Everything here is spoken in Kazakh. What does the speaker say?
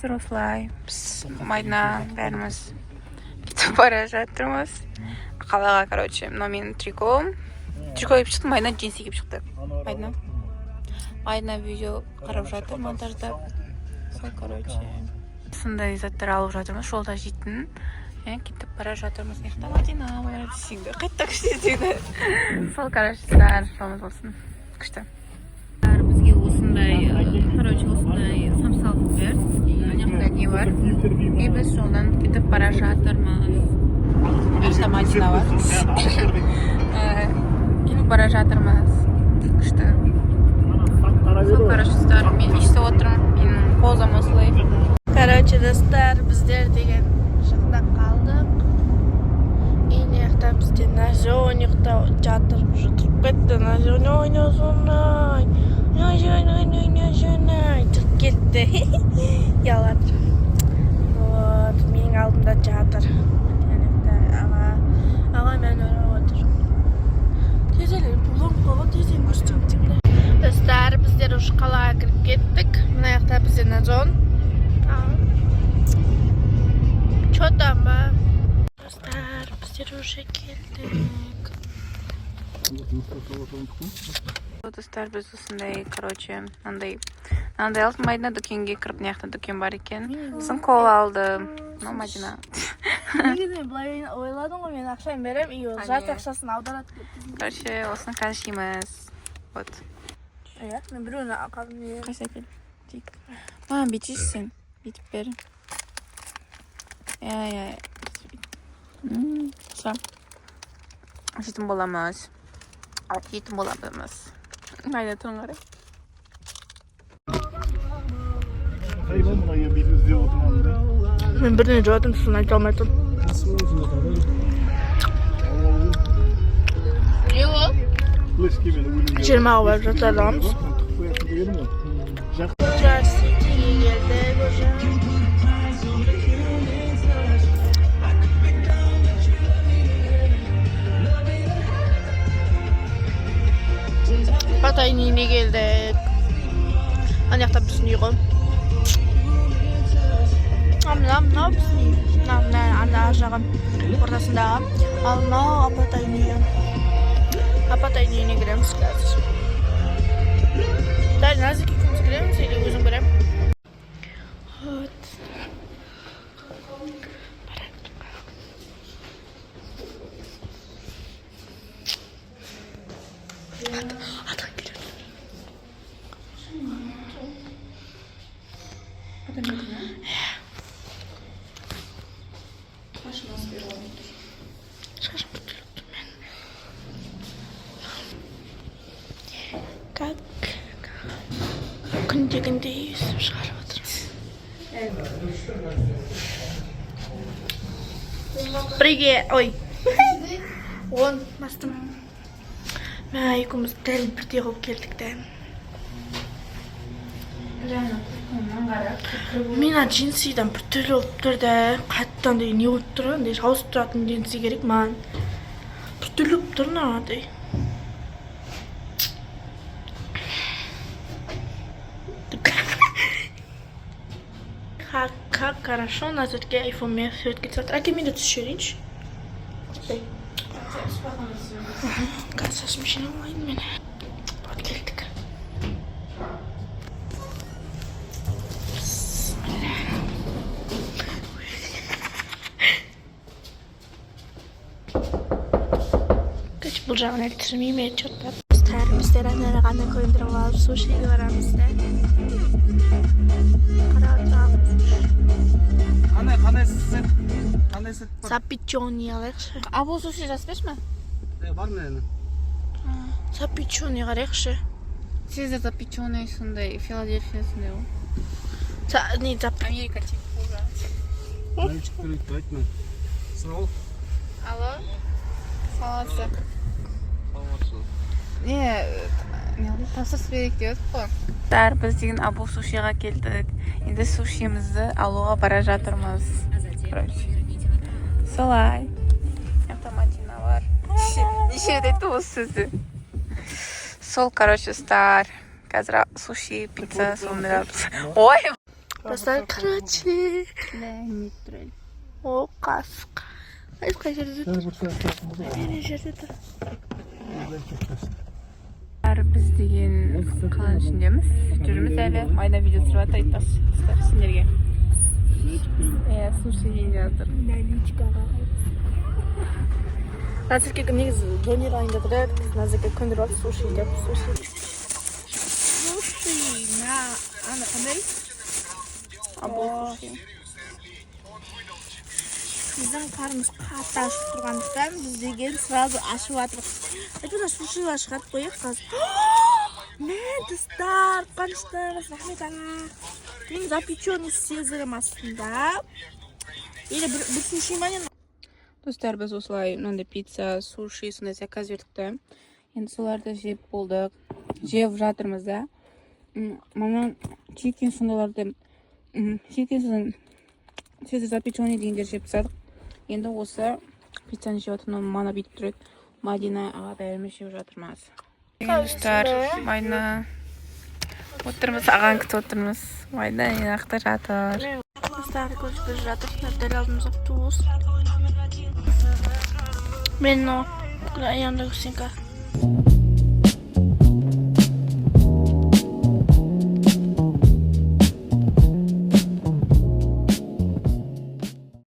Осылай біз майдана бәріміз кетіп бара жатырмыз қалаға. Короче, мынау менің триком киіп шықтым. Майдана джинсы киіп шықты. Майдана видео қарап жатыр, монтаждап. Сол, короче, сондай заттар алып жатырмыз. Жолда жейтін. Кетіп бара жатырмыз. Мына Мадина бар десеңдер. Қайтта күшті десеңдер. Сол, короче, жолымыз болсын. Күшті. Бізге осындай, короче, осындай самсалық берді. Мына не бар. Біз жолдан кетіп бара жатырмыз. Мына Мадина бар. Кетіп бара жатырмыз. Күшті. Сол, короче, достар, мен іште отырмын. Менің позам осылай. Короче, достар, біздер деген жақта қалдық. Ең бізде Назон ұйықтап жатыр. Жұтып кетті. Назон ойнасынай. Назон. Тұрып кетті. Ялатыр. Вот, менің алдымда жатыр. Аға мен өріп отыр. Тезелер, бұлым қолы тезен көрсетемін. Достар, біздер ұш қалаға кіріп кеттік. Мына жақта бізде Назон. Чо там ба? Достар, біздер уже келдік. Достар, біз осындай, короче, андай алып Майдана дүкенге кіріп, мына жақта дүкен бар екен. Сосын кол алды. Мына Мадина. Негізінен былай ойладым ғой, мен ақшайын берем, и ол жарты ақшасын аударады. Короче, осыны қашимыз. Вот. Мен біреуіне қалдым. Қайса кел. Тек. Маған бүйтесің. Бүйтіп бер. Все. Жетім боламыз. Жетім боламыз. Майда тұрын қарай. Мен бірден жауадым, сосын айта алмайтын. Не ол? Жиырмаға барып жатарламыз. Жарситиге келдік уже. Паттайниіне келдік. Ана жақта біздің үй ғой. Мынау біздің үй. Ана жағын ортасындағы. Ал мынау Паттайниі. Паттайниіне кіреміз қазір. Дәл назик екеуміз кіреміз, или өзім кірем? Вот. Адам келеді. Шашым бүтіліп тұр мен. Как күндегінде есіп шығарып отырмыз. Привет! Ой! Он бастым. Мен екеуміз дәл бірдей қылып келдік те. Мен джинсидан бір түрлі болып тұрды. Қаттан деген не болып тұр? Жауысып тұратын джинси керек маған. Бір түрлі болып тұр надай. Как хорошо на все-таки iPhone мне все-таки цвет. А кем идет еще речь? Кажется, смешно меня. Вот келдік. Короче, бұл жағын әлі түсірмейме, чөттап. Біздер әнері ғана көндіріп алып, сушиге барамыз да. Қандай сет бар? Сапичони алайықшы. А бұл суши жаспеш ма? Бар мен. Сапичони қарайықшы. Сізде запеченный сондай, Филадельфия сондай ол. Не, Америка тек болжа. Мальчик көрейді, айтма. Сау. Алло? Саламатсыз. Тапсырыс берейік деп едік қой. Біз деген Абу сушиға келдік. Енді сушимізді алуға бара жатырмыз. Солай. Автоматина бар. Неше рет айтты осы сөзді. Сол, короче, стар. Қазір суши, пицца, сондай. Ой! Достар, короче. Да, не тролль. О, қасық. Қай жерде тұр? Мені жерде тұр. Біз деген қаланың ішіндеміз. Жүрміз әлі. Майда видео түсіріп жатыр, айтпақшы сендерге. Суши жейін жаздыр. Назерке негізі донер айында тұрады. Назерке көндіріп алды суши деп. Суши, ана қандай? Бұл суши. Біздің қарымыз қатты ашып тұрғандықтан біз деген сразу ашып жатырмыз. Айтпаса сушилар шығарып қояйық қазір. Мә, достар, қуаныштымыз, рахмет аға. Мен запеченный сезірім астында. Или бір суши ма не? Достар, біз осылай мынандай пицца, суши, сондай заказ бердік. Енді соларды жеп болдық. Жеп жатырмыз да. Мана чикен сондайларды чикен сезір запеченный дегендер жеп тастадық. Енді осы пиццаны жеп жатырмын, мана бүйтіп тұрады. Мадина аға бәріміз жеп жатырмыз. Достар, Майна отырмыз, ағаң күтіп отырмыз. Майна аяқта жатыр. Достар, көріп біз жатыр. Дәл алдымыз автобус. Мен о, аянда көрсенка.